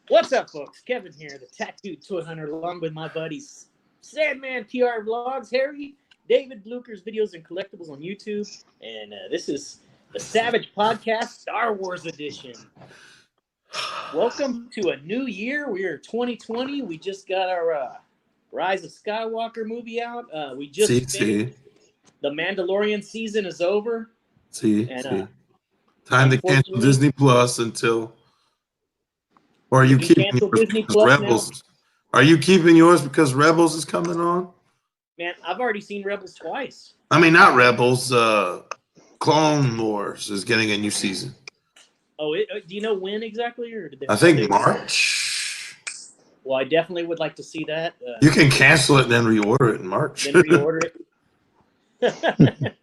What's up, folks? Kevin here, the tattooed toy hunter, along with my buddies Sandman PR Vlogs, Harry, David Blucher's videos and collectibles on YouTube, and this is the Savage Podcast Star Wars Edition. Welcome to a new year. We are 2020. We just got our Rise of Skywalker movie out. We just finished. The Mandolorian season is over. Time to cancel Disney Plus until. Or are you keeping yours because Rebels? Now? Are you keeping yours because Rebels is coming on? Man, I've already seen Rebels twice. I mean, not Rebels. Clone Wars is getting a new season. Oh, do you know when exactly? Or I think March. Well, I definitely would like to see that. You can cancel it and then reorder it in March. Then reorder it.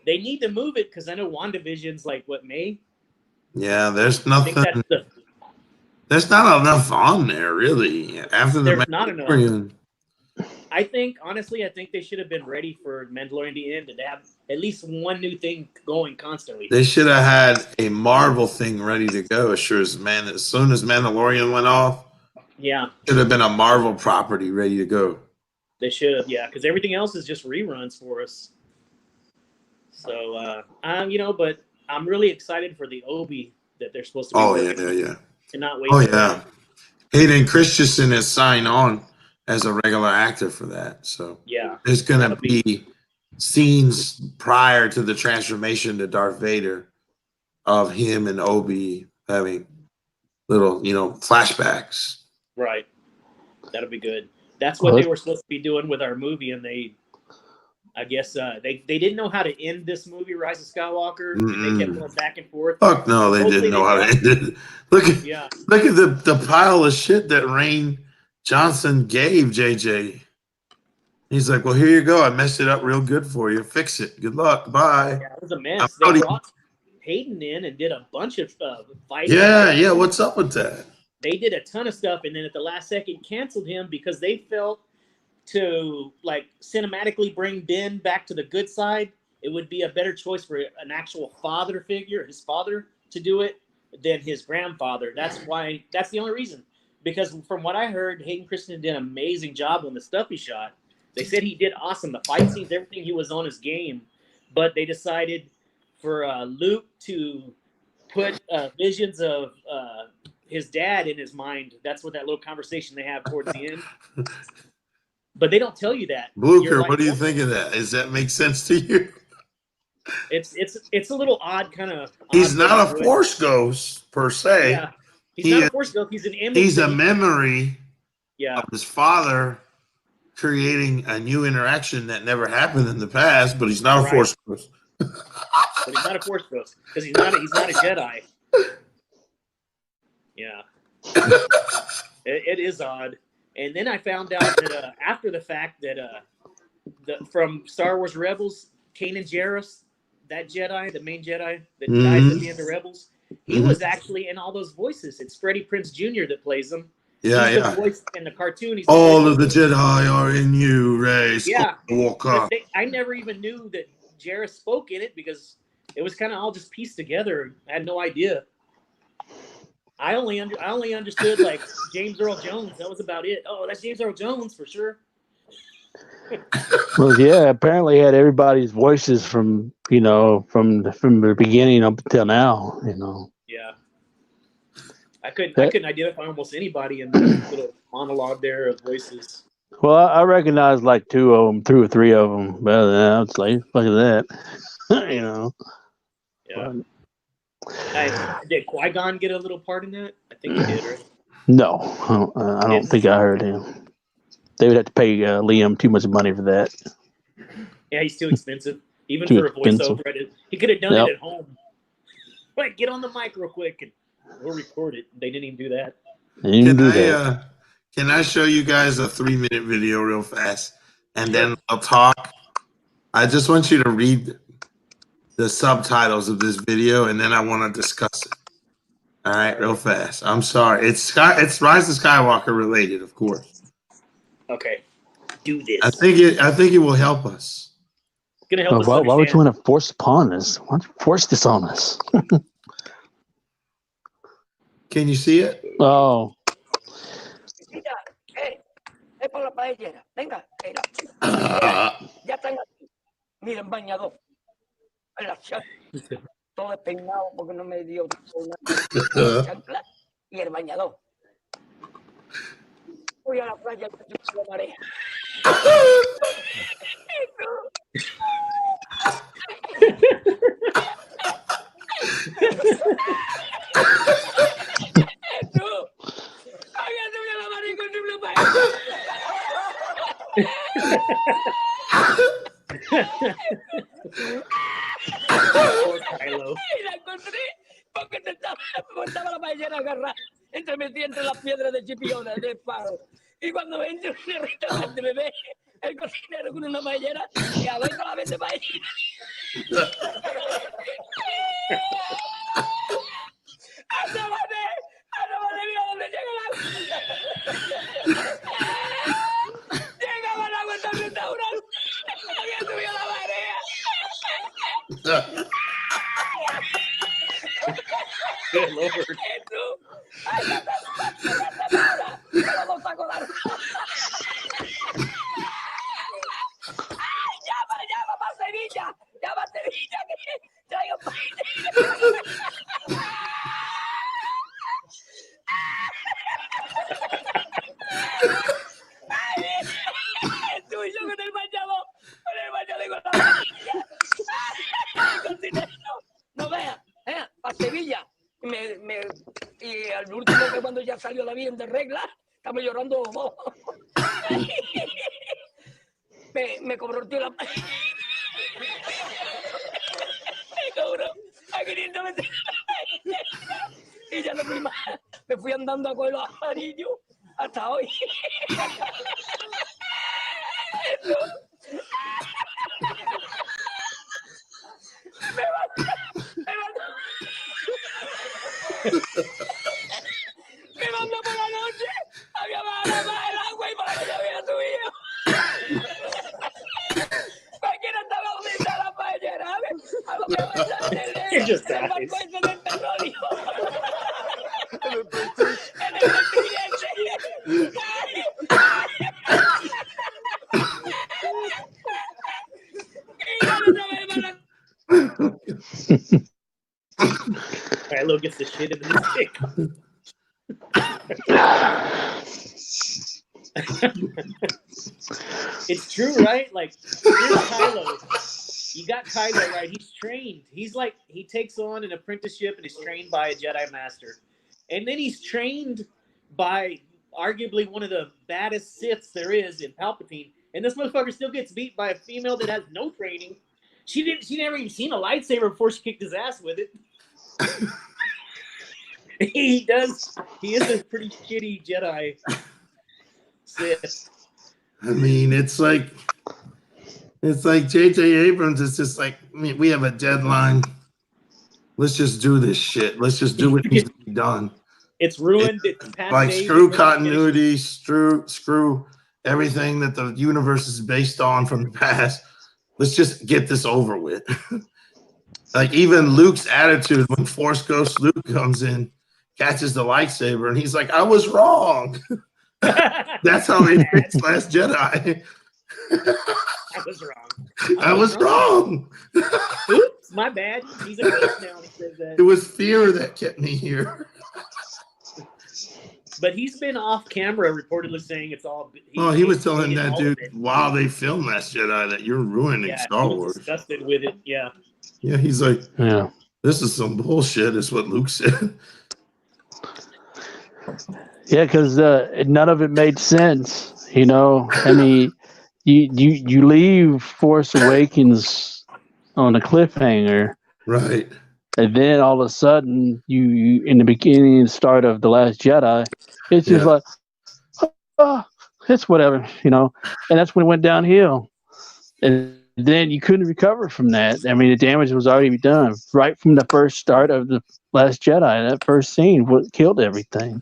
They need to move it because I know WandaVision's like, what, May? Yeah, there's nothing. There's not enough on there, really. After the There's not enough. I think, honestly, they should have been ready for Mandalorian to end and to have at least one new thing going constantly. They should have had a Marvel thing ready to go. As soon as Mandalorian went off, yeah, should have been a Marvel property ready to go. They should have, yeah, because everything else is just reruns for us. So, but I'm really excited for the Obi that they're supposed to be. Oh, yeah. Cannot wait. Oh, yeah. Hayden Christensen is signed on as a regular actor for that. So yeah, there's going to be scenes prior to the transformation to Darth Vader of him and Obi having little, flashbacks. Right. That'll be good. That's what they were supposed to be doing with our movie, and I guess they didn't know how to end this movie, Rise of Skywalker. And they kept going back and forth. Fuck no, they didn't know how to end it. Look at the pile of shit that Rain Johnson gave JJ. He's like, well, here you go. I messed it up real good for you. Fix it. Good luck. Bye. Yeah, it was a mess. They brought Hayden in and did a bunch of fighting. Yeah. What's up with that? They did a ton of stuff, and then at the last second canceled him because they felt to cinematically bring Ben back to the good side, it would be a better choice for an actual father figure, his father, to do it than his grandfather. That's the only reason. Because from what I heard, Hayden Christensen did an amazing job on the stuff he shot. They said he did awesome. The fight scenes, everything, he was on his game. But they decided for Luke to put visions of his dad in his mind. That's what that little conversation they have towards the end. But they don't tell you that. Blucher, what do you think of that? Does that make sense to you? It's a little odd, kind of. He's not a Force ghost per se. Yeah, he's not a Force ghost. He's an image. He's a memory. Yeah. Of his father creating a new interaction that never happened in the past, but he's not a Force ghost. But he's not a Force ghost because he's not a Jedi. Yeah. It is odd. And then I found out that after the fact that from Star Wars Rebels, Kanan Jarrus, that Jedi, the main Jedi that dies at the end of Rebels, he was actually in all those voices. It's Freddie Prinze Jr. that plays him. Yeah, he's the voice in the cartoon. He's all of the Jedi are in you, Rey. Yeah. Skywalker. I never even knew that Jarrus spoke in it because it was kind of all just pieced together. I had no idea. I only understood James Earl Jones. That was about it. Oh, that's James Earl Jones for sure. Well, yeah. Apparently, had everybody's voices from the beginning up until now. Yeah. I couldn't identify almost anybody in the little monologue there of voices. Well, I recognized like two or three of them. But it's like, look at that. Yeah. Did Qui-Gon get a little part in that? I think he did, right? No, I don't think I heard him. They would have to pay Liam too much money for that. Yeah, he's too expensive. Even for a voiceover. He could have done it at home. Get on the mic real quick and we'll record it. They didn't even do that. Can I show you guys a 3-minute video real fast? And then I'll talk. I just want you to read the subtitles of this video, and then I want to discuss it. All right, real fast. I'm sorry. It's Rise of Skywalker related, of course. Okay, do this. I think it will help us. It's gonna help us. Why would you want to force upon us? Why don't you force this on us? Can you see it? Oh. Mira, es por la paellera. Venga, mira. Ya están aquí. Miren, bañador. En la chancla. Todo despeinado porque no me dio una chancla y el bañador. Voy a la playa con la marea. Poor Kylo. Y la encontré porque estaba la paellera agarrada metida entre las piedras de chipiones de palo. Y cuando entro en el restaurante me ve el cocinero con una paellera y a ver solamente paellera. ¡Asómate! ¡Mira dónde llega el agua! ¡Llegaba el agua hasta el restaurante! ¡Había subido la marea! Good Lord. ¡Llama para Sevilla! ¡Llama a Sevilla! ¡Que traigo el tuyo con el bañador y con la cocinero. No veas, para Sevilla. Y al último, que cuando ya salió la bien de regla, estamos llorando. Me cobró el tío la. Me cobró a 500 veces. Y ya no fui más. Me fui andando a coger los amarillos hasta hoy. Me mandó por la noche, había bajado el agua y para que yo había subido. Cualquiera estaba bonita la paellera, ¿sabes? A lo que pasa It just el dies. barco ese del petróleo. En el Kylo gets the shit into the stick. It's true, right? Like, here's Kylo. You got Kylo, right? He's trained. He's like, he takes on an apprenticeship and is trained by a Jedi Master. And then he's trained by arguably one of the baddest Siths there is in Palpatine. And this motherfucker still gets beat by a female that has no training. She never even seen a lightsaber before she kicked his ass with it. He is a pretty shitty Jedi Sith. I mean, it's like J.J. Abrams is just like, I mean, we have a deadline. Let's just do this shit. Let's just do what needs to be done. It's ruined. It's past Like, days. screw continuity, screw everything that the universe is based on from the past. Let's just get this over with. Like, even Luke's attitude when Force Ghost Luke comes in, catches the lightsaber, and he's like, I was wrong. That's how he fixed Last Jedi. I was wrong. I was wrong. Oops, my bad. He's a ghost now. He says that. It was fear that kept me here. But he's been off camera reportedly saying it's all. He was telling hated that all dude of it. while they filmed Last Jedi that you're ruining Star he was Wars. disgusted with it. Yeah. Yeah, he's like, Yeah. this is some bullshit, is what Luke said. Yeah, because none of it made sense. You know, I mean, you leave Force Awakens on a cliffhanger, Right. and then all of a sudden, you in the beginning and start of The Last Jedi, it's just like, oh, it's whatever, you know. And that's when it went downhill. And then you couldn't recover from that. I mean, the damage was already done right from the first start of The Last Jedi. That first scene what killed everything.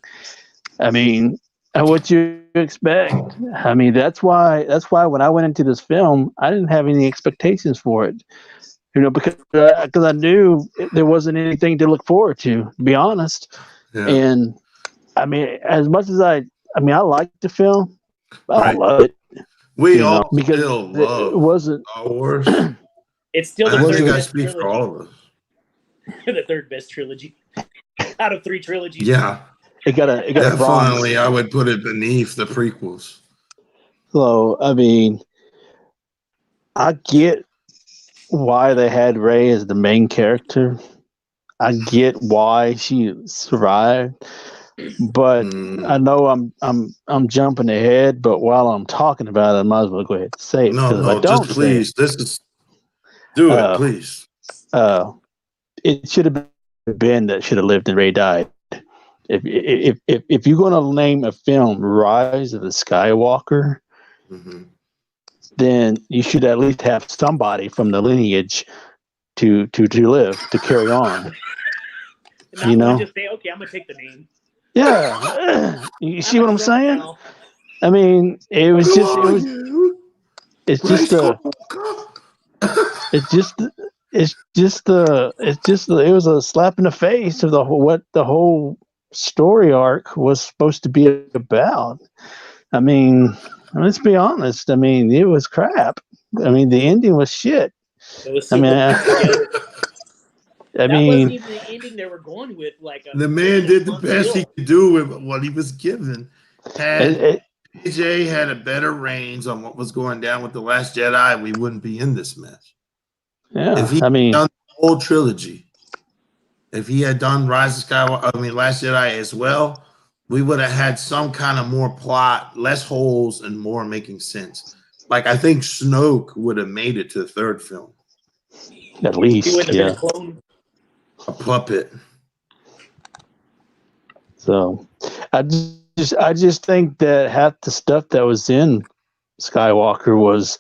I mean, what you expect? I mean, that's why when I went into this film, I didn't have any expectations for it. You know, because I knew there wasn't anything to look forward to be honest. Yeah. And I mean, as much as I like the film, I Right. don't love it. We You know, all because still it love wasn't. Star Wars. It's still the I third think I best speak for trilogy. all of us. The third best trilogy out of 3 trilogies. Yeah, It got a bronze. definitely. I would put it beneath the prequels. So I mean, I get why they had Rey as the main character. I get why she survived, but I know I'm jumping ahead. But while I'm talking about it, I might as well go ahead and say it, because if I No, don't just say please. This is do it, please. it should have been Ben that should have lived and Rey died. If you're going to name a film Rise of the Skywalker, then you should at least have somebody from the lineage to live, to carry on. Not You one know? just say, okay, I'm gonna take the name. Yeah. You see I'm what a I'm Trump saying? now. I mean, it's just it was a slap in the face of what the whole story arc was supposed to be about. I mean, let's be honest. I mean, it was crap. I mean, the ending was shit. It was super together. I That mean, wasn't even the ending they were going with. Like the man did the best he could do with what he was given. Had AJ had a better range on what was going down with The Last Jedi, we wouldn't be in this mess. Yeah, if he had done the whole trilogy, if he had done Rise of Skywalker, Last Jedi as well, we would have had some kind of more plot, less holes, and more making sense. Like, I think Snoke would have made it to the third film. At least, he wouldn't have been a clone. A puppet. So, I just think that half the stuff that was in Skywalker was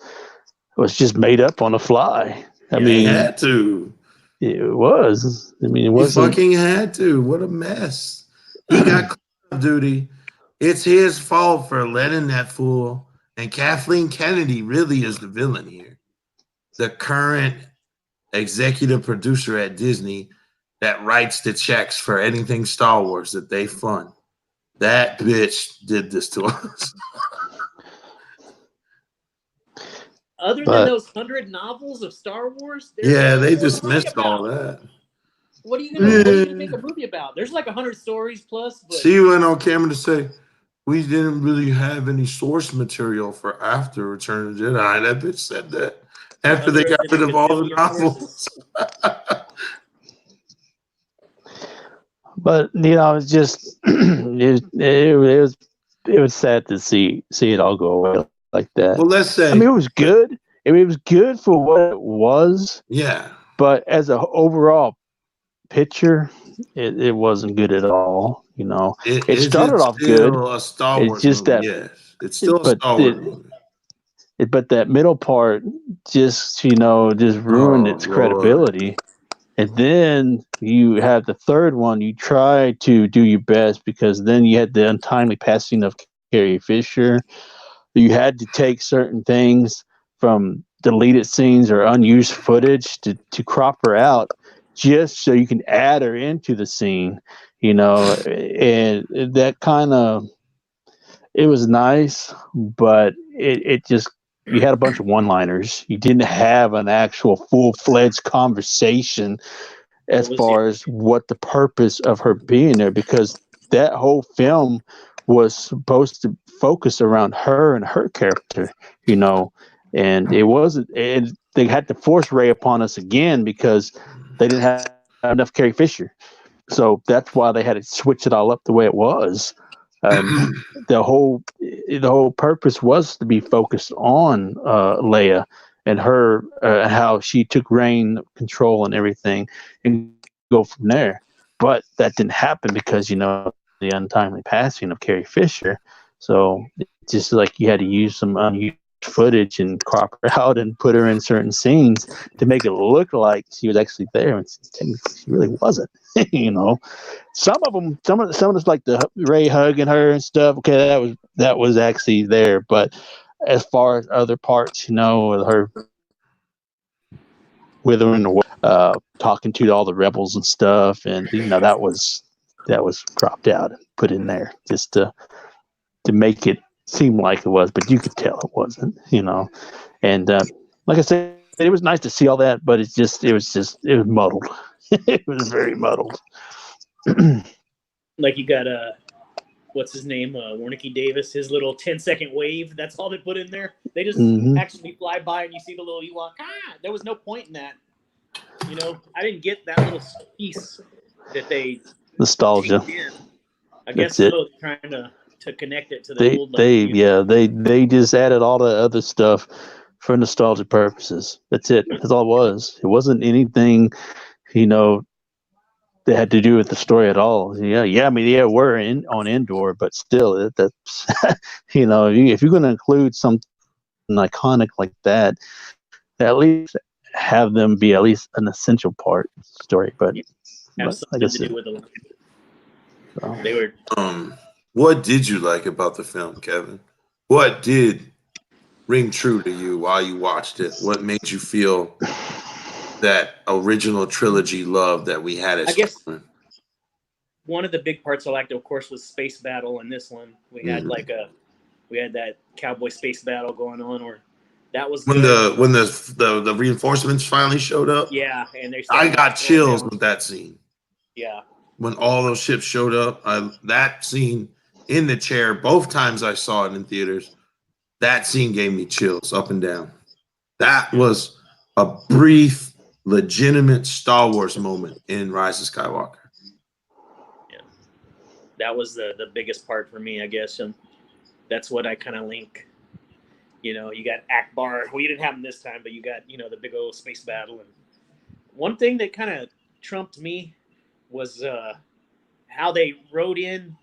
just made up on the fly. I mean, he had to. It was. I mean, it wasn't. He fucking had to. What a mess. He got Call of Duty. It's his fault for letting that fool. And Kathleen Kennedy really is the villain here. The current executive producer at Disney that writes the checks for anything Star Wars that they fund. That bitch did this to us. Other than those 100 novels of Star Wars, they dismissed all that. What are you gonna make a movie about? There's like 100 stories plus. But she went on camera to say, we didn't really have any source material for after Return of the Jedi. That bitch said that after they got rid of all the novels. But it's just it was sad to see it all go away like that. Well, let's say, it was good. It was good for what it was. Yeah. But as an overall picture, it wasn't good at all. It started off good. A Star Wars it's just movie, that yes. It's still a Star Wars movie. But that middle part just ruined its credibility. And then you have the third one. You try to do your best, because then you had the untimely passing of Carrie Fisher. You had to take certain things from deleted scenes or unused footage to crop her out, just so you can add her into the scene, and that kind of, it was nice, but it just, you had a bunch of one-liners. You didn't have an actual full-fledged conversation as far as what the purpose of her being there, because that whole film was supposed to focus around her and her character, and it wasn't. And they had to force Rey upon us again because they didn't have enough Carrie Fisher. So that's why they had to switch it all up the way it was. The whole purpose was to be focused on Leia and her, how she took reign control and everything, and go from there. But that didn't happen because the untimely passing of Carrie Fisher. So it's just like you had to use some unused footage and crop her out and put her in certain scenes to make it look like she was actually there, and technically she really wasn't. Some of it's like the Rey hugging her and stuff. Okay, that was actually there, but as far as other parts, with her withering away, talking to all the rebels and stuff, and that was that was cropped out and put in there just to make it seem like it was, but you could tell it wasn't, And like I said, it was nice to see all that, but it was muddled. It was very muddled. Like you got what's his name, Warnicky Davis, his little 10-second wave. That's all they put in there. They just actually fly by and you see the little Ewok. There was no point in that. I didn't get that little piece that they nostalgia. I guess so, trying to connect it to the old. They just added all the other stuff for nostalgia purposes. That's it. That's all it was. It wasn't anything, that had to do with the story at all. I mean, we're on Endor, but still, that's if you're going to include something iconic like that, at least have them be at least an essential part of the story. But have something to do with the line. They were. What did you like about the film, Kevin? What did ring true to you while you watched it? What made you feel that original trilogy love that we had? I guess one of the big parts I liked, of course, was space battle. In this one, we had we had that cowboy space battle going on, or that was when the reinforcements finally showed up. Yeah, and I got chills with that scene. Yeah, when all those ships showed up, that scene in the chair, both times I saw it in theaters, that scene gave me chills up and down. That was a brief, legitimate Star Wars moment in Rise of Skywalker. Yeah, that was the biggest part for me, I guess, and that's what I kind of link. You got Akbar. Well, you didn't have him this time, but you got the big old space battle. And one thing that kind of trumped me was how they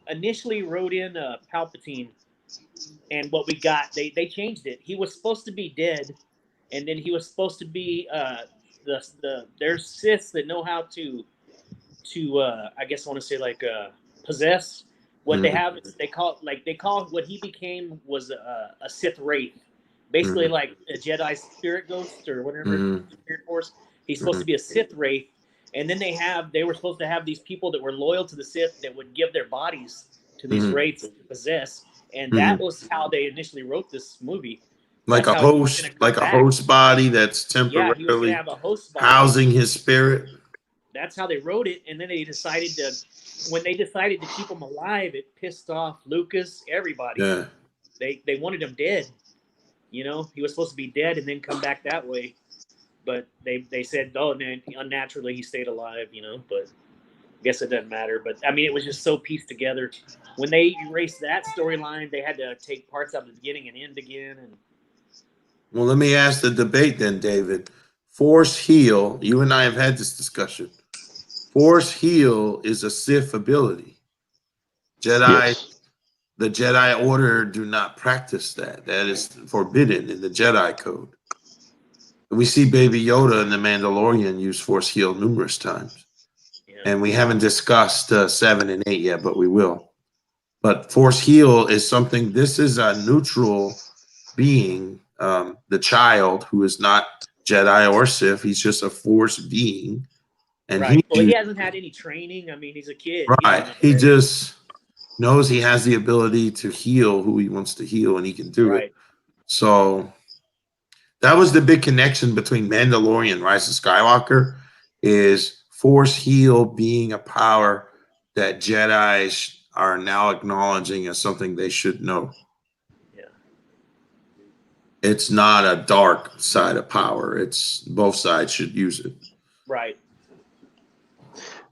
initially wrote in Palpatine, and what we got, they changed it. He was supposed to be dead, and then he was supposed to be there's Siths that know how to I guess I want to say possess what they have. They call what he became was a Sith wraith, basically like a Jedi spirit ghost or whatever spirit force. He's supposed to be a Sith wraith. And then they were supposed to have these people that were loyal to the Sith that would give their bodies to these wraiths to possess. And that was how they initially wrote this movie. Like a host body that's temporarily he was gonna have a host body housing his spirit. That's how they wrote it. And then when they decided to keep him alive, it pissed off Lucas, everybody. Yeah. They wanted him dead. He was supposed to be dead and then come back that way. But they said, unnaturally he stayed alive, but I guess it doesn't matter. But, I mean, it was just so pieced together. When they erased that storyline, they had to take parts out of the beginning and end again. Well, let me ask the debate then, David. Force heal, you and I have had this discussion. Force heal is a Sith ability. The Jedi Order do not practice that. That is forbidden in the Jedi Code. We see Baby Yoda and the Mandalorian use Force heal numerous times. Yeah. And we haven't discussed 7 and 8 yet, but we will. But Force heal is something, this is a neutral being, the child who is not Jedi or Sith. He's just a Force being. And he hasn't had any training. I mean, he's a kid. Right. He just knows he has the ability to heal who he wants to heal, and he can do it. So that was the big connection between Mandalorian and Rise of Skywalker, is Force heal being a power that Jedi are now acknowledging as something they should know. Yeah. It's not a dark side of power. It's both sides should use it. Right.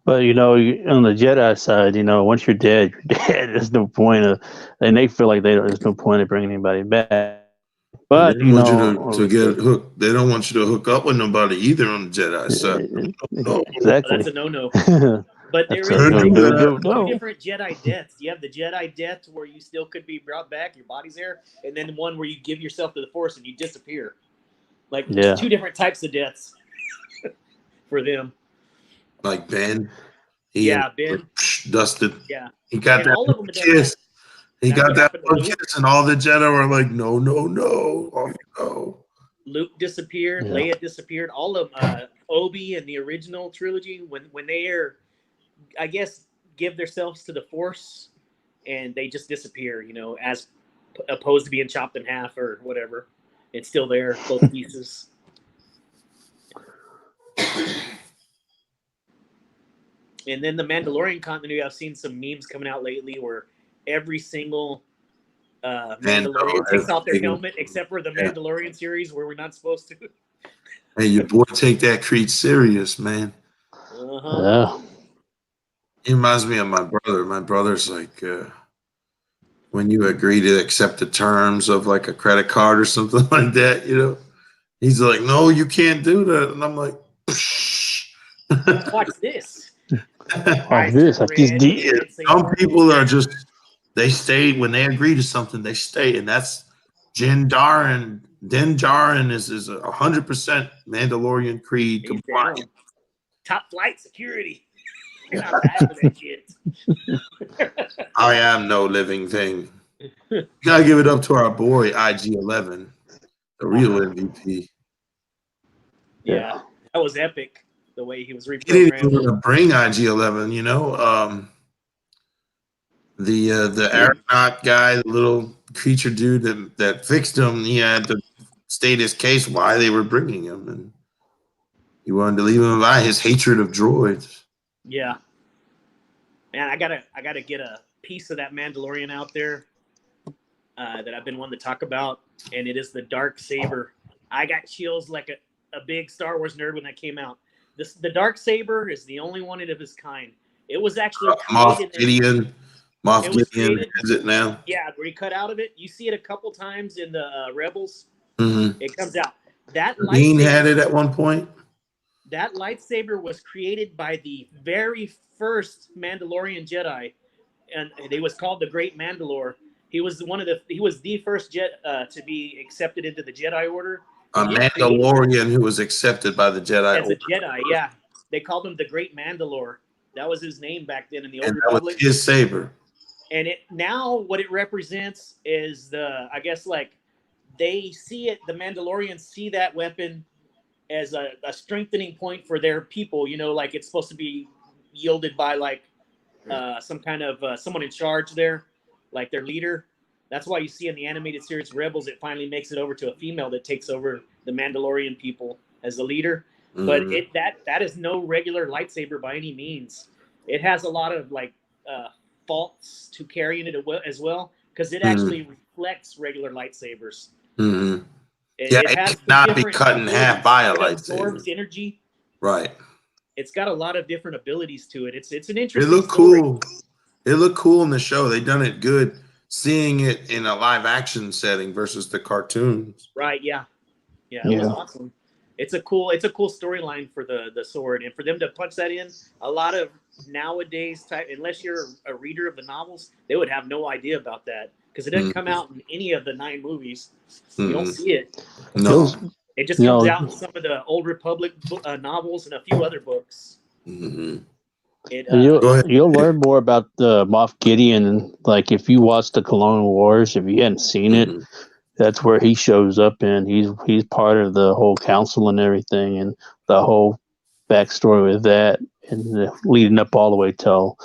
But, on the Jedi side, once you're dead, you're dead. There's no point and they feel like there's no point of bringing anybody back. But they don't want you to get hooked. They don't want you to hook up with nobody either on the Jedi side. No. Exactly. That's a no-no. But there is two different Jedi deaths. You have the Jedi death where you still could be brought back, your body's there, and then one where you give yourself to the Force and you disappear. There's two different types of deaths for them. Like Ben. Ben. Dusted. Yeah. He got that all of them kiss. He got that one kiss, and all the Jedi were like, no, off you go. Luke disappeared. Yeah. Leia disappeared. All of Obi and the original trilogy, when they are, I guess, give themselves to the Force, and they just disappear. You know, as opposed to being chopped in half or whatever. It's still there, both pieces. And then the Mandalorian continuity, I've seen some memes coming out lately where every single Mandalorian takes off their helmet, except for the Mandalorian series where we're not supposed to. Hey, your boy take that Creed serious, man. Yeah. He reminds me of my brother. My brother's like, when you agree to accept the terms of like a credit card or something like that, you know, he's like, no, you can't do that. And I'm like, watch this. Watch this. I just did. Some people are just, they stay when they agree to something, they stay. And that's Din Djarin is 100% Mandalorian Creed compliant. Top flight security. You're not bad for that shit. I am no living thing. Gotta give it up to our boy IG-11, the real MVP. Yeah, that was epic. The way he was reprogrammed. He didn't even want to bring IG-11, you know. The aeronaut guy, the little creature dude that fixed him, he had to state his case why they were bringing him, and he wanted to leave him by his hatred of droids. Yeah, man, I gotta get a piece of that Mandalorian out there that I've been wanting to talk about, and it is the dark saber. I got chills like a big Star Wars nerd when that came out. The dark saber is the only one of its kind. It was actually created. Moff Gideon has it now. Yeah, where he cut out of it. You see it a couple times in the Rebels. Mm-hmm. It comes out. That Dean had it at one point. That lightsaber was created by the very first Mandalorian Jedi, and it was called the Great Mandalore. He was the first Jedi to be accepted into the Jedi Order. A Mandalorian who was accepted by the Jedi as a Jedi. Yeah, they called him the Great Mandalore. That was his name back then in the Old Republic. That was his saber. And now what it represents is they see it. The Mandalorians see that weapon as a strengthening point for their people. You know, like it's supposed to be yielded by some kind of someone in charge there, like their leader. That's why you see in the animated series Rebels, it finally makes it over to a female that takes over the Mandalorian people as the leader. Mm-hmm. But that is no regular lightsaber by any means. It has a lot of faults to carrying it as well, because it actually reflects regular lightsabers. Mm-hmm. It cannot be cut in half by a lightsaber. It absorbs energy. Right. It's got a lot of different abilities to it. It's an interesting. It looked cool. It looked cool in the show. They done it good. Seeing it in a live action setting versus the cartoons. Right. Yeah. Yeah. It was awesome. It's a cool storyline for the sword, and for them to punch that in, a lot of nowadays unless you're a reader of the novels, they would have no idea about that because it doesn't come out in any of the 9 movies. You don't see it. No, it just comes out in some of the Old Republic novels and a few other books. Mm-hmm. You'll learn more about the Moff Gideon, like if you watch the Clone Wars, if you hadn't seen it. That's where he shows up, and he's part of the whole council and everything, and the whole backstory with that, and leading up all the way till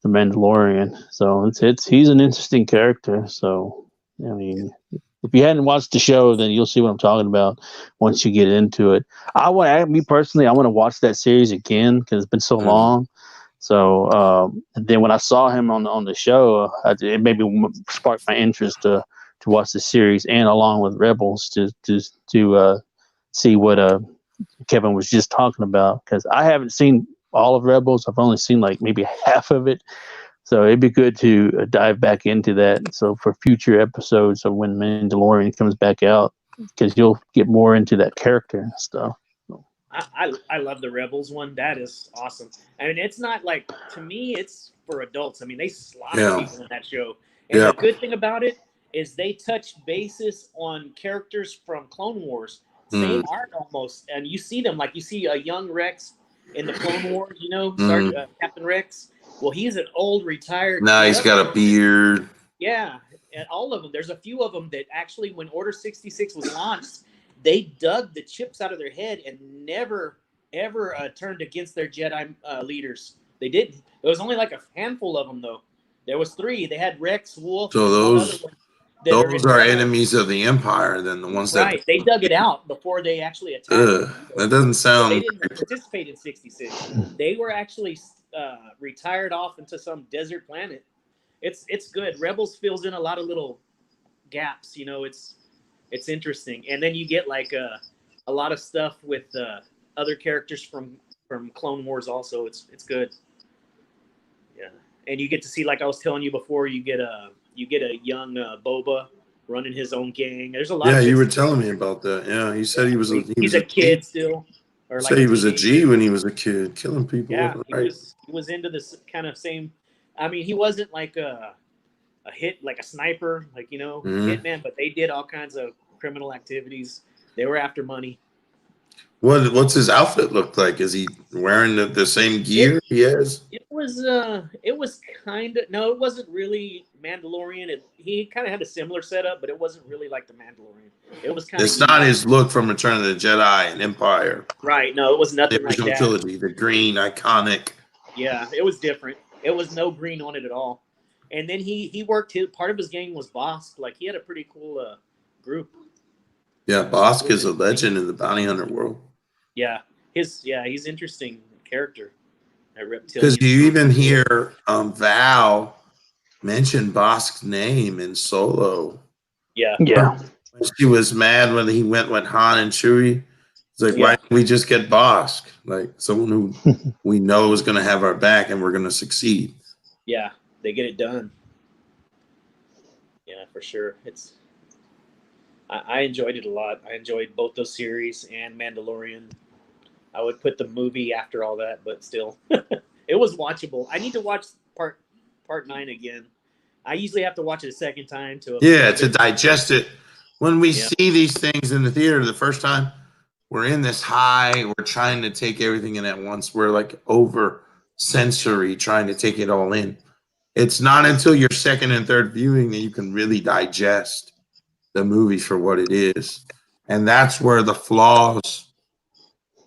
the Mandalorian. So he's an interesting character. So I mean, if you hadn't watched the show, then you'll see what I'm talking about once you get into it. I want to watch that series again because it's been so long. So and then when I saw him on the show, it maybe sparked my interest to watch the series and along with Rebels to see what Kevin was just talking about, because I haven't seen all of Rebels. I've only seen like maybe half of it, so it'd be good to dive back into that. So for future episodes of when Mandalorian comes back out, because you'll get more into that character and stuff. I love the Rebels one. That is awesome. I mean, it's not like, to me, it's for adults. I mean, they slaughter people in that show. And the good thing about it is they touch bases on characters from Clone Wars. Same art almost. And you see them, like you see a young Rex in the Clone Wars, you know, Captain Rex. Well, he's an old retired. Now he's got a beard. Yeah. And all of them. There's a few of them that actually, when Order 66 was launched, they dug the chips out of their head and never, ever turned against their Jedi leaders. They didn't. There was only like a handful of them though. There was 3. They had Rex, Wolf, So and one other those one that are in Rebels. enemies of the Empire. Then the ones that Right. They dug it out before they actually attacked. that doesn't So they sound. didn't participate in 66. They were actually retired off into some desert planet. It's good. Rebels fills in a lot of little gaps. You know, it's interesting, and then you get like a lot of stuff with other characters from Clone Wars. Also, it's good. Yeah, and you get to see, like I was telling you before, you get a young Boba running his own gang. There's a lot. Yeah, of you were stuff. telling me about that. Yeah, he said he was He's a kid still. Or Say he was a G when he was a kid, killing people. Yeah, right. he was into this kind of same. I mean, he wasn't like a hit, like a sniper, like, you know, hitman, but they did all kinds of criminal activities. They were after money. What's his outfit look like? Is he wearing the same gear he has? It was kind of, no, it wasn't really Mandalorian. He kind of had a similar setup, but it wasn't really like the Mandalorian. It was kind of. It's not his look from Return of the Jedi and Empire. Right. No, it was nothing like that. Trilogy, the green, iconic. Yeah, it was different. It was no green on it at all. And then he worked part of his gang was Bosk. Like, he had a pretty cool group. Yeah, Bosk is a legend in the bounty hunter world. Yeah, he's interesting character. Because you even hear Val mention Bosk's name in Solo. Yeah. She was mad when he went with Han and Chewie. It's like, why didn't we just get Bosk? Like, someone who we know is going to have our back and we're going to succeed. Yeah, they get it done. Yeah, for sure. I enjoyed it a lot. I enjoyed both those series and Mandalorian. I would put the movie after all that, but still, it was watchable. I need to watch part 9 again. I usually have to watch it a second time to digest it. When we see these things in the theater the first time, we're in this high. We're trying to take everything in at once. We're like over sensory, trying to take it all in. It's not until your second and third viewing that you can really digest the movie for what it is. And that's where the flaws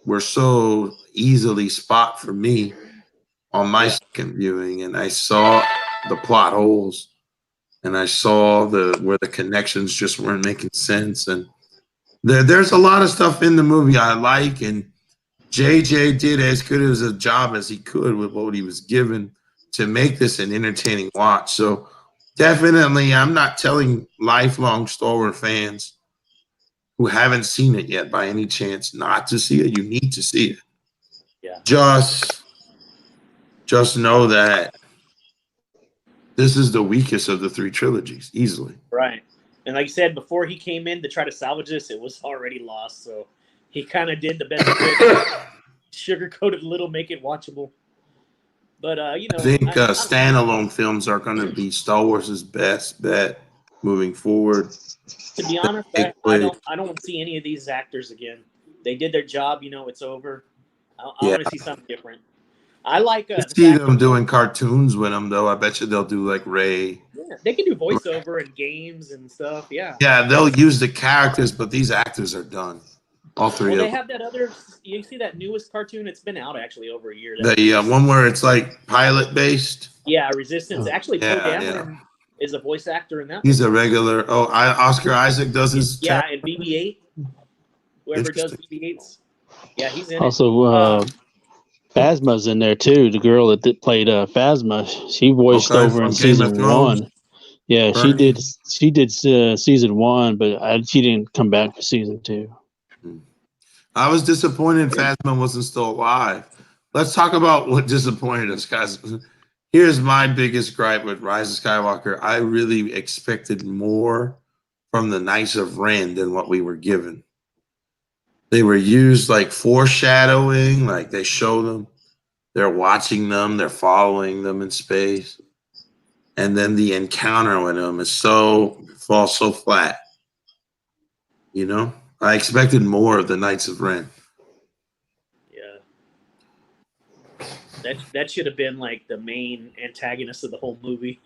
were so easily spot for me on my second viewing. And I saw the plot holes and I saw where the connections just weren't making sense. And there's a lot of stuff in the movie I like. And JJ did as good as a job as he could with what he was given to make this an entertaining watch. So definitely, I'm not telling lifelong Star Wars fans who haven't seen it yet by any chance not to see it. You need to see it. Yeah. Just know that this is the weakest of the 3 trilogies, easily. Right. And like you said, before he came in to try to salvage this, it was already lost. So he kind of did the best he could. Sugarcoat it a little, make it watchable. But, you know. I think standalone films are going to be Star Wars' best bet moving forward. To be honest, I don't see any of these actors again. They did their job. You know, it's over. I want to see something different. I like see them doing cartoons with them, though. I bet you they'll do like Ray. Yeah, they can do voiceover and games and stuff. Yeah. Yeah, they'll use the characters, but these actors are done. All 3 of them. They have that other. You see that newest cartoon? It's been out actually over a year. The one where it's like pilot based. Yeah, Resistance. Actually, Poe Dameron is a voice actor in that. He's a regular. Oh, Oscar Isaac does his. Yeah, and BB-8. Whoever does BB-8s. Yeah, he's in also, it. Phasma's in there too. The girl that played Phasma, she voiced over in season 1. Yeah, she did. She did season 1, but she didn't come back for season 2. I was disappointed Phasma wasn't still alive. Let's talk about what disappointed us, guys. Here's my biggest gripe with Rise of Skywalker. I really expected more from the Knights of Ren than what we were given. They were used like foreshadowing, like they show them, they're watching them, they're following them in space. And then the encounter with them falls so flat. You know? I expected more of the Knights of Ren. Yeah. That should have been like the main antagonist of the whole movie.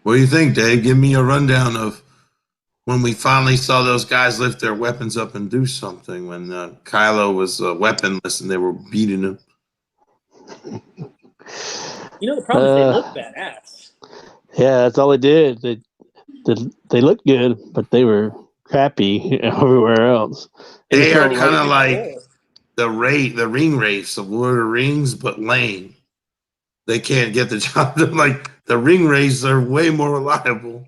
What do you think, Dave? Give me a rundown of when we finally saw those guys lift their weapons up and do something, when Kylo was weaponless and they were beating him. You know, the problem is they look badass. Yeah, that's all they did. They looked good, but they were crappy everywhere else. And They are so, kind of like Cool. the ring race of Lord of the Rings, but lame. They can't get the job done. Like the ring race are way more reliable.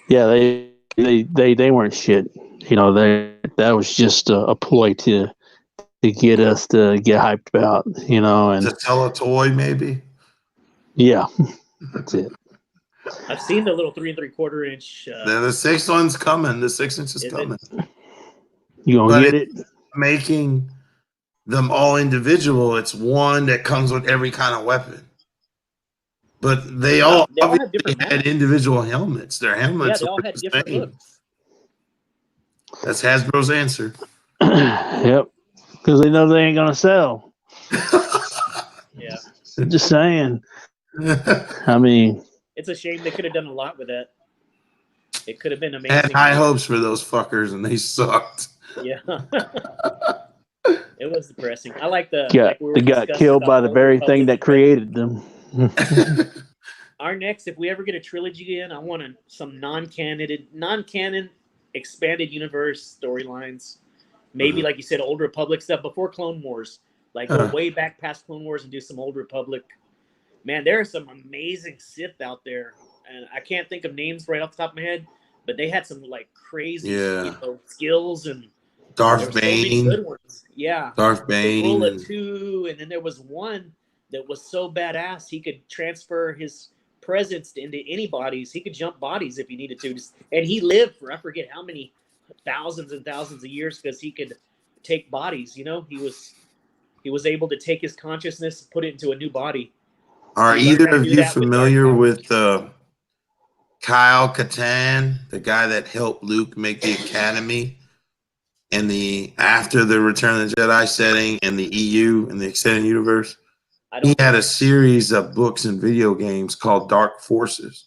yeah, they weren't shit. You know, that was just a ploy to get us to get hyped about. You know, and To sell a toy, maybe. yeah, that's it. I've seen the little 3 3/4 inch. Then the 6 one's coming. The 6 inch is Is it? coming. You gonna But get it? making them all individual. It's one that comes with every kind of weapon. But they all They all have obviously different had masks. individual helmets. Their Yeah, helmets they all were had the different same. looks. That's Hasbro's answer. Yep, because they know they ain't gonna sell. Yeah, Just saying. I mean, it's a shame. They could have done a lot with that. It could have been I amazing. had high hopes for those fuckers, and they sucked. Yeah. It was depressing. I like the they got killed by the very thing that created them. Our next, if we ever get a trilogy in, I want some non-canon expanded universe storylines. Maybe like you said, Old Republic stuff before Clone Wars. Like go way back past Clone Wars and do some Old Republic. Man, there are some amazing Sith out there, and I can't think of names right off the top of my head, but they had some like crazy skills, and Darth there were so many Bane. good ones. Yeah, Darth Bane. Rule of 2, and then there was one that was so badass he could transfer his presence into any bodies. He could jump bodies if he needed to, and he lived for I forget how many thousands and thousands of years because he could take bodies. You know, he was able to take his consciousness, put it into a new body. Are either of you familiar with Kyle Katarn, the guy that helped Luke make the Academy in the after the Return of the Jedi setting in the EU in the extended universe? He had a series of books and video games called Dark Forces,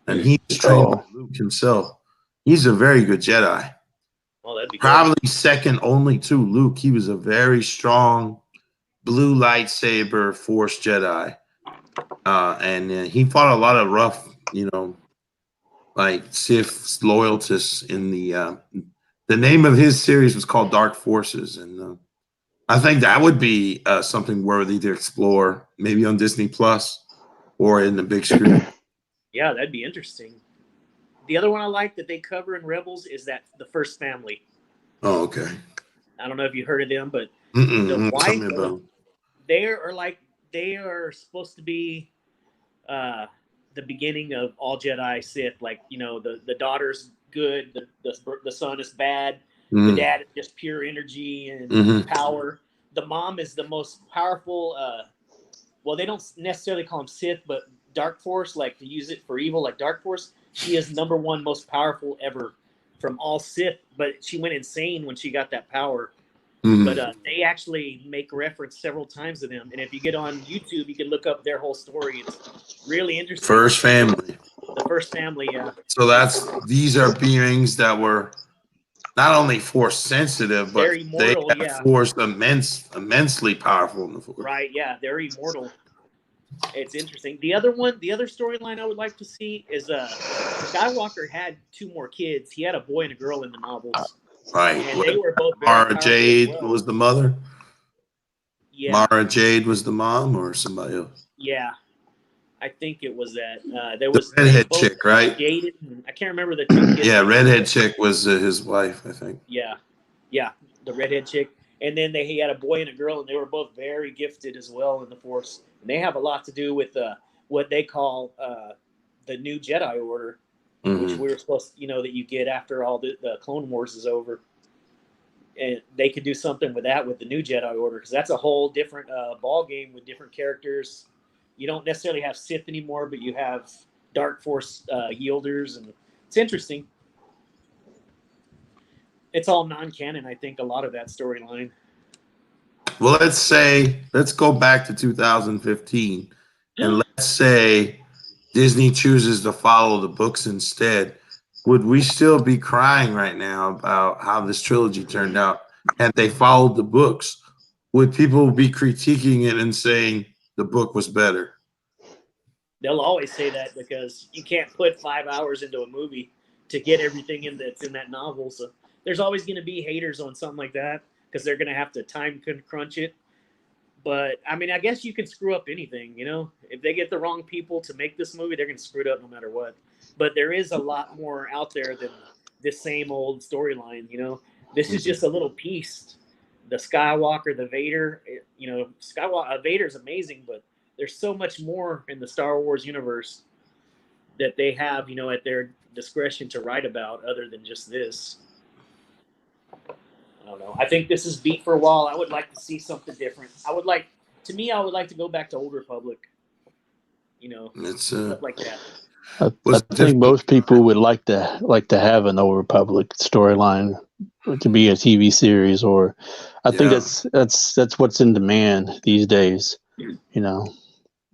and he was trained by Luke himself. He's a very good Jedi. Oh, that'd be probably good. Second only to Luke. He was a very strong blue lightsaber Force Jedi. And he fought a lot of rough, like Sith loyalists in the name of his series was called Dark Forces. And I think that would be something worthy to explore, maybe on Disney Plus or in the big screen. Yeah, that'd be interesting. The other one I like that they cover in Rebels is that the First Family. Oh, okay. I don't know if you heard of them, but the wife, they are supposed to be the beginning of all Jedi Sith. Like, the daughter's good, the son is bad, the dad is just pure energy and power. The mom is the most powerful. Well, they don't necessarily call them Sith, but Dark Force, like to use it for evil, like Dark Force. She is #1 most powerful ever from all Sith, but she went insane when she got that power. But they actually make reference several times to them. And if you get on YouTube, you can look up their whole story. It's really interesting. First Family. The First Family, yeah. So these are beings that were not only Force sensitive, but they're immortal, they have Force immensely powerful in the Force. Right, yeah, they're immortal. It's interesting. The other storyline I would like to see is Skywalker had 2 more kids. He had a boy and a girl in the novels. Right. And they were both Mara Jade was the mother? Yeah. Mara Jade was the mom or somebody else? Yeah. I think it was that. There was the redhead chick, right? Jaded, I can't remember the 2 kids. Yeah, redhead chick was his wife, I think. Yeah. Yeah, the redhead chick. And then he had a boy and a girl, and they were both very gifted as well in the Force. And they have a lot to do with what they call the new Jedi Order, which we were supposed to, that you get after all the Clone Wars is over. And they could do something with that with the new Jedi Order, because that's a whole different ball game with different characters. You don't necessarily have Sith anymore, but you have Dark Force yielders, and it's interesting. It's all non-canon, I think, a lot of that storyline. Well, let's go back to 2015, and let's say Disney chooses to follow the books instead. Would we still be crying right now about how this trilogy turned out had they followed the books? would people be critiquing it and saying the book was better? They'll always say that because you can't put 5 hours into a movie to get everything in that's in that novel. So there's always going to be haters on something like that because they're going to have to time crunch it. But I mean, I guess you can screw up anything, you know. If they get the wrong people to make this movie, they're going to screw it up no matter what. But there is a lot more out there than this same old storyline, you know. This is just a little piece. The Skywalker, the Vader, you know, Vader's amazing, but there's so much more in the Star Wars universe that they have, you know, at their discretion to write about other than just this. I don't know. I think this is beat for a while. I would like to see something different. I would like to go back to Old Republic. You know, stuff like that. I think most people would like to have an Old Republic storyline to be a TV series, or I think that's what's in demand these days. You know,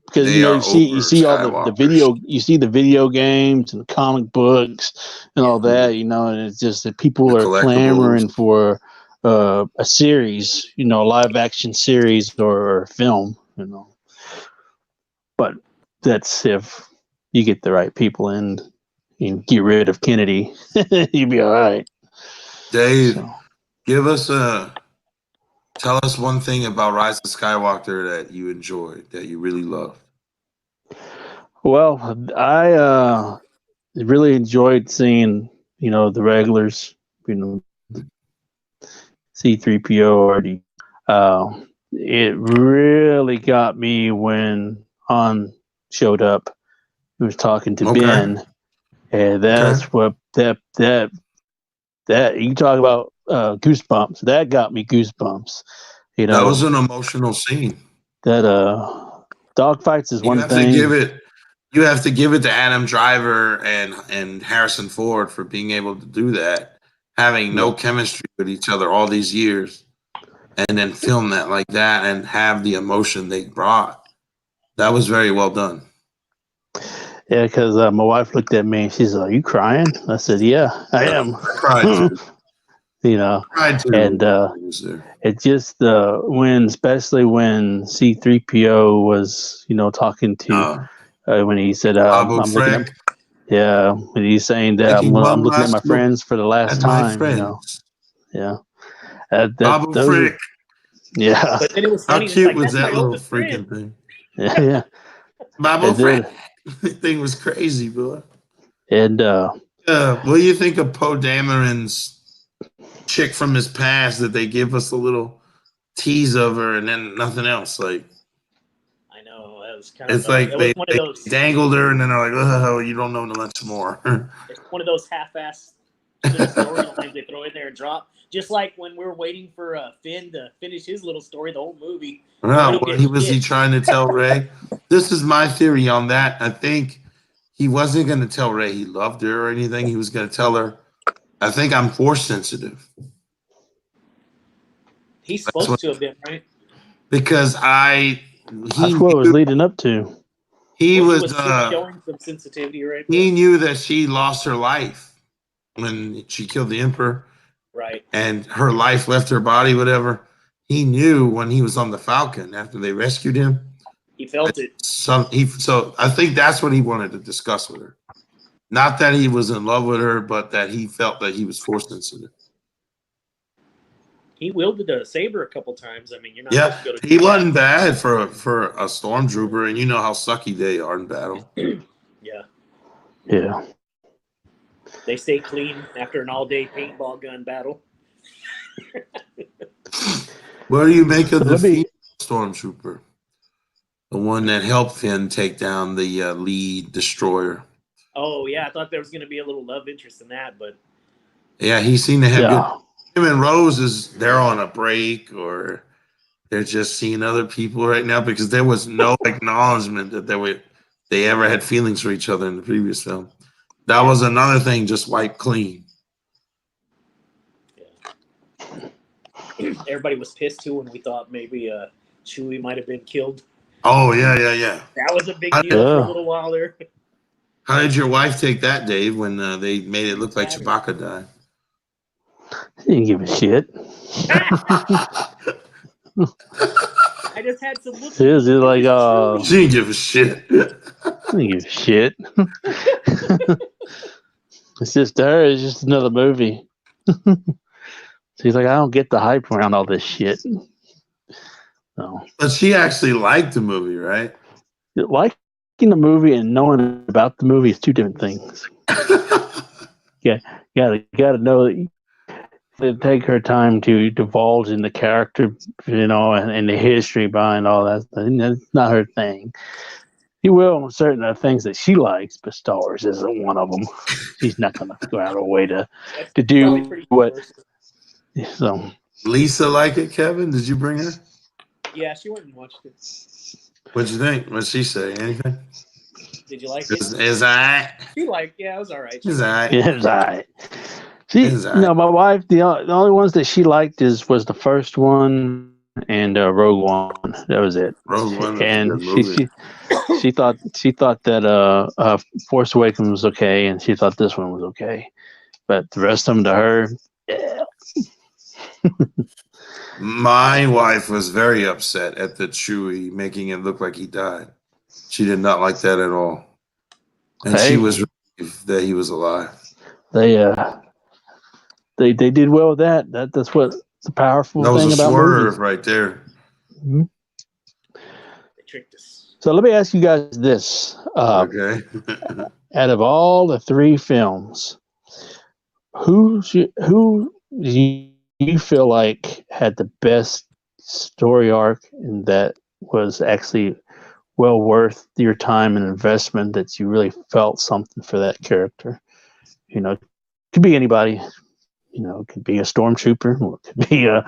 because you see all the video games and comic books and all that. You know, and it's just that people are clamoring for a series, you know, live action series or film. You know, but that's if you get the right people in, you get rid of Kennedy, you'd be all right. Dave, tell us one thing about Rise of Skywalker that you enjoyed, that you really loved. Well, I really enjoyed seeing, you know, the regulars, you know, C-3PO already. It really got me when Han showed up. He was talking to Ben, and that's what that you talk about goosebumps. That got me goosebumps. You know, that was an emotional scene. That dogfights is one thing. You have to give it to Adam Driver and Harrison Ford for being able to do that, having no chemistry with each other all these years, and then film that like that and have the emotion they brought. That was very well done. Yeah, because my wife looked at me and she's like, "Are you crying?" I said, "Yeah, I am." Cried too. You know, and it just especially when C-3PO was, you know, talking to when he said, "I'm looking at." Yeah, when he's saying that I'm looking at my friends for the last time. You know, yeah. Babu Frick. Yeah. But then it was funny. How cute like, was that little freaking thing? Yeah. Babu Frick. The thing was crazy, bro. And what do you think of Poe Dameron's chick from his past that they give us a little tease of her and then nothing else? Like, I know that was kind of. It's like they dangled her and then they're like, "Oh, you don't know much more." It's one of those half-assed storylines they throw in there and drop. Just like when we're waiting for Finn to finish his little story, the whole movie. No, what was he trying to tell Rey? This is my theory on that. I think he wasn't going to tell Rey he loved her or anything. He was going to tell her, "I think I'm force sensitive." He's supposed to have been, right? Because that's what it was leading up to. He was showing some sensitivity, right? He knew that she lost her life when she killed the Emperor. Right. And her life left her body, whatever. He knew when he was on the Falcon after they rescued him. He felt it. So I think that's what he wanted to discuss with her. Not that he was in love with her, but that he felt that he was force sensitive. He wielded a saber a couple times. I mean, you're not. Yeah, he wasn't bad for a stormtrooper, and you know how sucky they are in battle. Yeah. Yeah. They stay clean after an all-day paintball gun battle. What do you make of the female stormtrooper? The one that helped Finn take down the lead destroyer. Oh, yeah. I thought there was going to be a little love interest in that, but... Yeah, he seemed to have good... Him and Rose, they're on a break, or they're just seeing other people right now, because there was no acknowledgement that they ever had feelings for each other in the previous film. That was another thing, just wiped clean. Yeah. Everybody was pissed too when we thought maybe Chewie might have been killed. Oh, yeah. That was a big deal for a little while there. How did your wife take that, Dave, when they made it look like Chewbacca died? He didn't give a shit. I just had some look. It is like She didn't give a shit. I don't give a shit. It's just her. It's just another movie. She's like, I don't get the hype around all this shit. So, But she actually liked the movie, right? liking the movie and knowing about the movie is two different things. Yeah, gotta know that to take her time to divulge in the character, and the history behind all that. That's not her thing. He will certain things that she likes, but Star Wars isn't one of them. She's not gonna go out of her way to do what. So Lisa like it, Kevin? Did you bring her? Yeah, she went and watched it. What'd you think? What'd she say? Anything? Did you like it? Is I? She liked. Yeah, it was all right. Is I? yeah, it was all right. My wife, the only ones that she liked was the first one and Rogue One. That was it. Rogue One, and she thought that Force Awakens was okay, and she thought this one was okay, but the rest of them to her, yeah. My wife was very upset at the Chewie making it look like he died. She did not like that at all, and she was relieved that he was alive. They did well with that. That's what the powerful thing about swerve movies. Right there. Mm-hmm. They tricked us. So let me ask you guys this: okay. out of all the three films, who do you feel like had the best story arc and that was actually well worth your time and investment, that you really felt something for that character? It could be anybody. It could be a stormtrooper, or it could be a,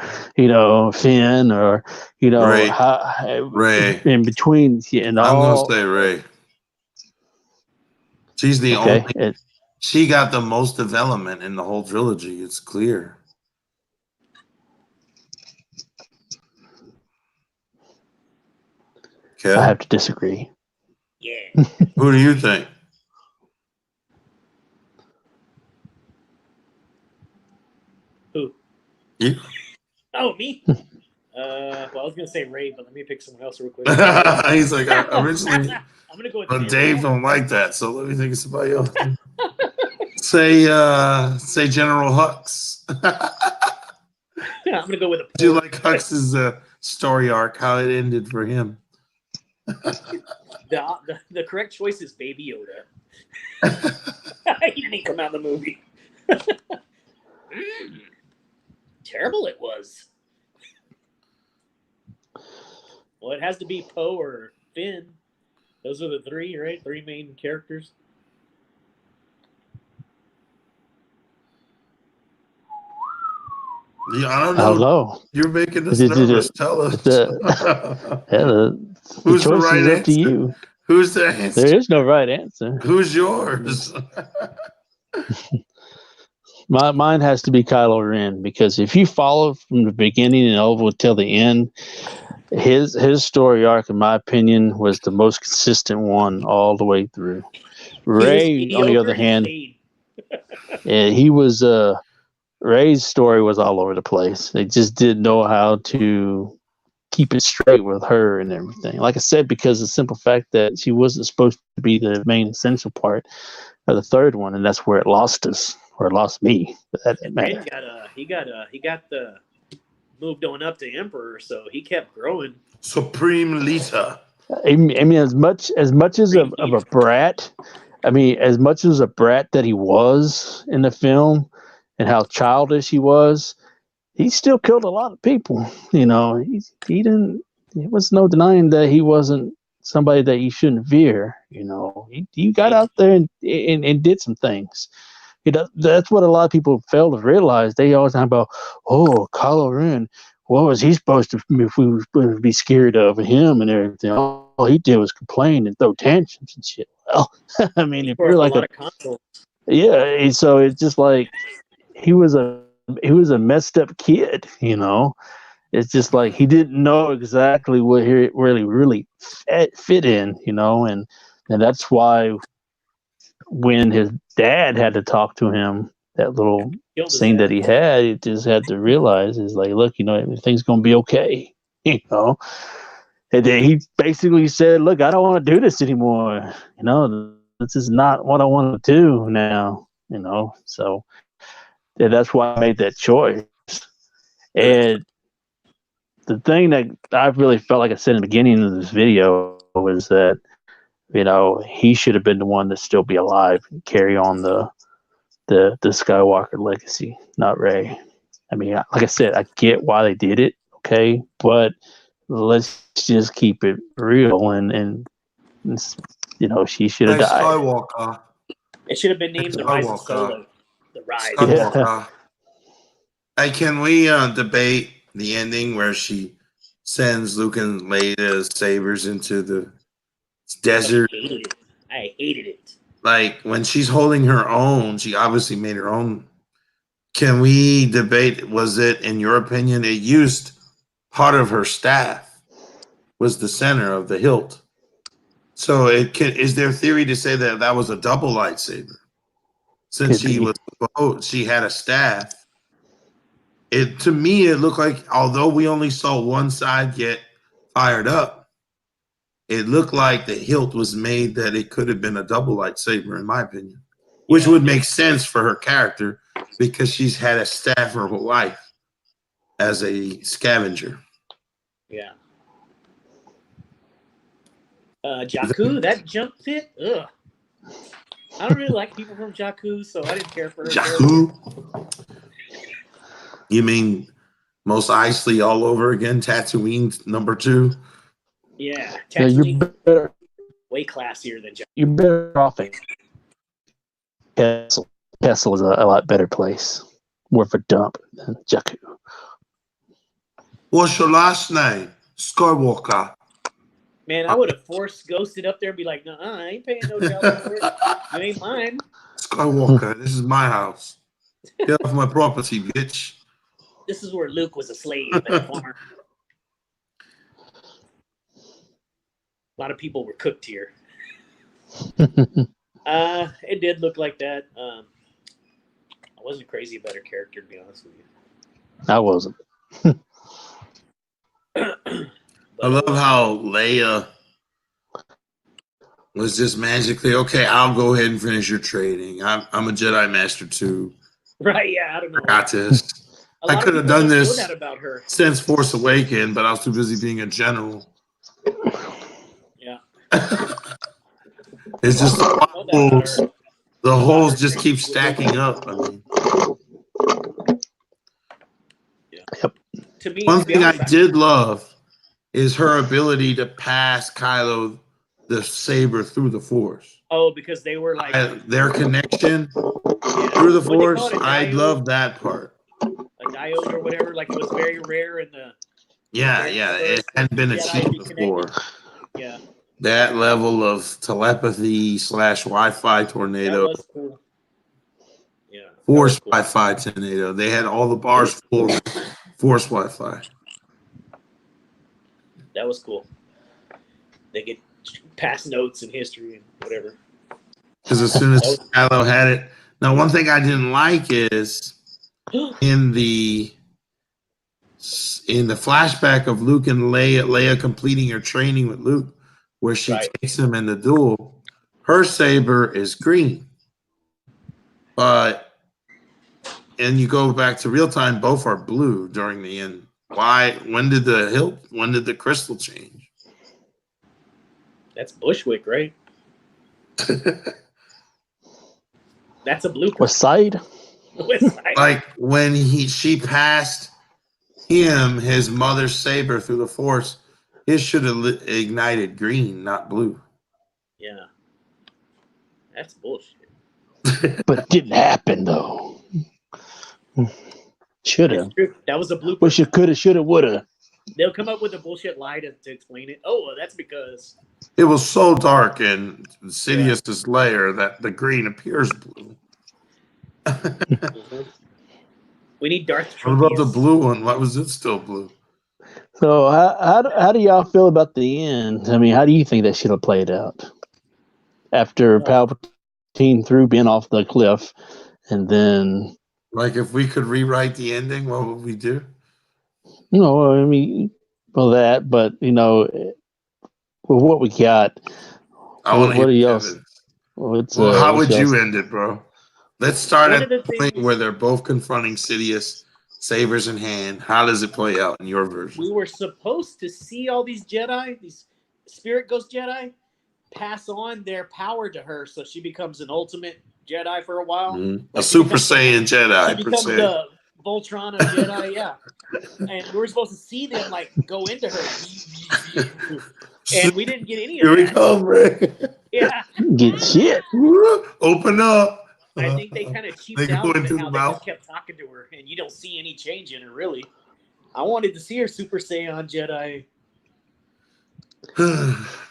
Finn, or Ray. In between, and all. I'm gonna say Ray. She's the only. She got the most development in the whole trilogy. It's clear. I have to disagree. Yeah. Who do you think? Who? You? Oh, me? Well, I was gonna say Ray, but let me pick someone else real quick. He's like, originally. I'm gonna go with. But Dave don't like that, so let me think of somebody else. Say General Hux. Yeah, I'm gonna go with a. Do you like Hux's story arc? How it ended for him? The correct choice is Baby Yoda. He didn't come out in the movie. Terrible it was. Well, it has to be Poe or Finn. Those are the three, right? Three main characters. Yeah, I don't know. You're making us nervous. Tell us. The Who's choice the right is answer? up to you. Who's the answer? There is no right answer. Who's yours? Mine has to be Kylo Ren, because if you follow from the beginning and over till the end, his story arc, in my opinion, was the most consistent one all the way through. Ray, on the other hand, he was Ray's story was all over the place. They just didn't know how to keep it straight with her and everything. Like I said, because of the simple fact that she wasn't supposed to be the main essential part of the third one, and that's where it lost us, or it lost me. But that didn't matter. He got the moved on up to Emperor, so he kept growing. Supreme Lisa. I mean, as much as a brat, as much as a brat that he was in the film, and how childish he was, he still killed a lot of people. He didn't. There was no denying that he wasn't somebody that you shouldn't fear. He got out there and did some things. That's what a lot of people fail to realize. They always talk about, Kylo Ren. What was he supposed to? If we were supposed to be scared of him and everything, all he did was complain and throw tantrums and shit. Well, if you're like yeah, so it's just like he was a messed up kid. It's just like he didn't know exactly what he really fit in. And that's why when his dad had to talk to him, that little scene that he had, he just had to realize is like, look, everything's gonna be okay. you know. And then he basically said, "Look, I don't want to do this anymore. You know, this is not what I want to do now. You know." So that's why I made that choice. And the thing that I really felt like I said in the beginning of this video was that, you know, he should have been the one to still be alive and carry on the Skywalker legacy, not Rey. I mean, like I said, I get why they did it, okay, but let's just keep it real and you know, she should have Hey, died. Skywalker. It should have been named The Rise of Skywalker. Solo. The Rise. Skywalker. Hey, can we debate the ending where she sends Luke and Leia's sabers into the desert? I hated it. Like, when she's holding her own, she obviously made her own. Can we debate, was it, in your opinion, it used part of her staff was the center of the hilt? So is there theory to say that that was a double lightsaber? Since she had a staff. To me, it looked like, although we only saw one side get fired up, it looked like the hilt was made that it could have been a double lightsaber, in my opinion, which would make sense for her character because she's had a staff her whole life as a scavenger. Yeah. Jakku, that jump pit, ugh. I don't really like people from Jakku, so I didn't care for her. Jakku? You mean Mos Eisley all over again? Tatooine #2? Yeah, Tatooine, yeah, way classier than Jakku. You're better off at Kessel. Kessel is a lot better place. More of a dump than Jakku. What's your last name? Skywalker. Man, I would have forced Ghosted up there and be like, "No, I ain't paying no child support. You ain't mine." Skywalker, this is my house. Get off my property, bitch. This is where Luke was a slave at a farm. A lot of people were cooked here. It did look like that. I wasn't crazy about her character, to be honest with you. I wasn't. I love how Leia was just magically, okay, I'll go ahead and finish your training. I'm a Jedi Master too. Right, yeah, I don't know. I got this. I could have done this about her since Force Awakens, but I was too busy being a general. Yeah. It's just the holes just keep stacking up. I mean, yeah. Yep. To me, one thing I did love is her ability to pass Kylo the saber through the Force. Oh, because they were like their connection through the Force. I love that part. A diode or whatever, like it was very rare in the. Yeah, it hadn't been achieved before. Yeah. That level of telepathy / Wi-Fi tornado. That was cool. Yeah. Force Wi-Fi tornado. They had all the bars full of Force Wi-Fi. That was cool. They get pass notes in history and whatever. Because as soon as Kylo had it. Now, one thing I didn't like is in the flashback of Luke and Leia completing her training with Luke, where she takes him in the duel, her saber is green. But, and you go back to real time, both are blue during the end. Why? When did the crystal change? That's Bushwick, right? That's a blueprint. West Side? Like when she passed him his mother's saber through the Force, it should have ignited green, not blue. Yeah. That's bullshit. But it didn't happen though. Should have. That was a blueprint. Wish it could have, should have, would have. They'll come up with a bullshit lie to explain it. Oh, well, that's because it was so dark in Sidious's lair that the green appears blue. We need Darth What about the blue one? Why was it still blue? So how do y'all feel about the end? I mean, how do you think that should have played out? After Palpatine threw Ben off the cliff, and then... Like, if we could rewrite the ending, what would we do? No, I mean, Well, that, but you know, with what we got, I want to what are hear y'all? Kevin. What's Well, how what's would you y'all's- end it, bro? Let's start One at of the the point things where they're both confronting Sidious, sabers in hand. How does it play out in your version? we were supposed to see all these Jedi, these Spirit Ghost Jedi, pass on their power to her, so she becomes an ultimate Jedi for a while. Mhm. A Like she Super becomes, Saiyan she Jedi, per becomes se. the Voltron of Jedi, yeah. And we were supposed to see them like go into her, and we didn't get any of Here we that. come, Ray. Yeah, get shit? Open up. I think they kind of They cheaped go out on into it the how they mouth. just kept talking to her, and you don't see any change in her really. I wanted to see her Super Saiyan Jedi.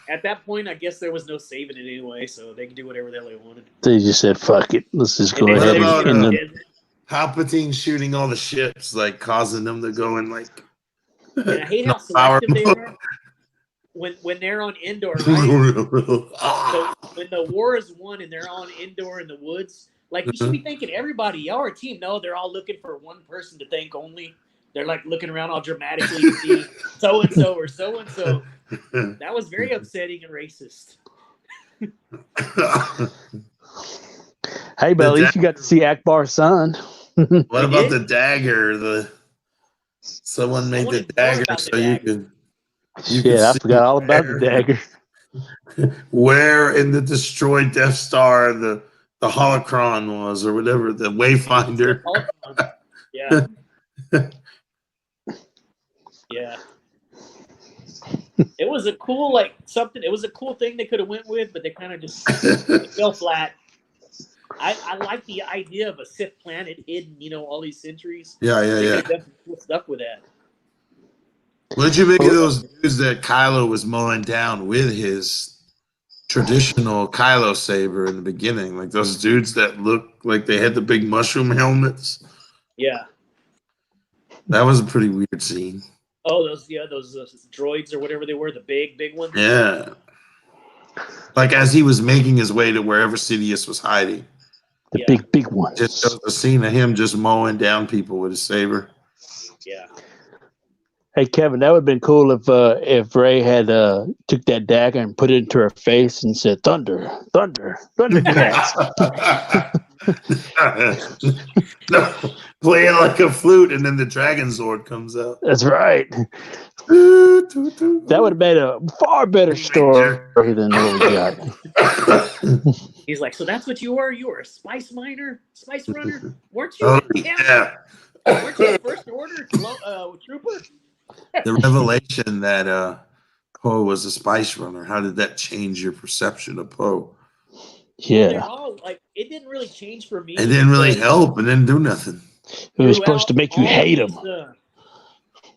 At that point, I guess there was no saving it anyway, so they could do whatever the hell they wanted. They just said, "Fuck it, let's just go And ahead they What said about, and she in was the." dead. Palpatine shooting all the ships, like causing them to go in like. And I hate how power selective they mode. are when they're on Endor, right? So when the war is won and they're on Endor in the woods, like you should be thanking everybody. Y'all are a team. No, they're all looking for one person to thank only. They're like looking around all dramatically to see so and so or so and so. That was very upsetting and racist. Hey, but at least you got to see Akbar's son. What We about did? the dagger? Someone I made the wanted more dagger about the so you dagger. could You Shit, can I see forgot all about the where- dagger. where in the destroyed Death Star the holocron was, or whatever, the Wayfinder. Yeah. Yeah. It was a cool something. It was a cool thing they could have went with, but they kind of just it fell flat. I like the idea of a Sith planet hidden, all these centuries. Yeah. They could have done some cool stuff with that. What did you make of those dudes that Kylo was mowing down with his traditional Kylo saber in the beginning? Like those dudes that looked like they had the big mushroom helmets. Yeah. That was a pretty weird scene. Oh, those droids or whatever they were, the big ones. Yeah. Like as he was making his way to wherever Sidious was hiding. The big ones. Just there was a scene of him just mowing down people with his saber. Yeah. Hey Kevin, that would have been cool if Ray had took that dagger and put it into her face and said, "Thunder, thunder, thundercats." No, play it like a flute, and then the Dragon Zord comes out. That's right. That would have made a far better story than what we got. He's like, so that's what you were? You were a spice miner, spice runner, weren't you? Oh, Yeah. yeah. Weren't you a first order trooper? The revelation that Poe was a spice runner. How did that change your perception of Poe? Yeah, They're all it didn't really change for me. It didn't really because help. It didn't do nothing. it was supposed to make you all hate these, him.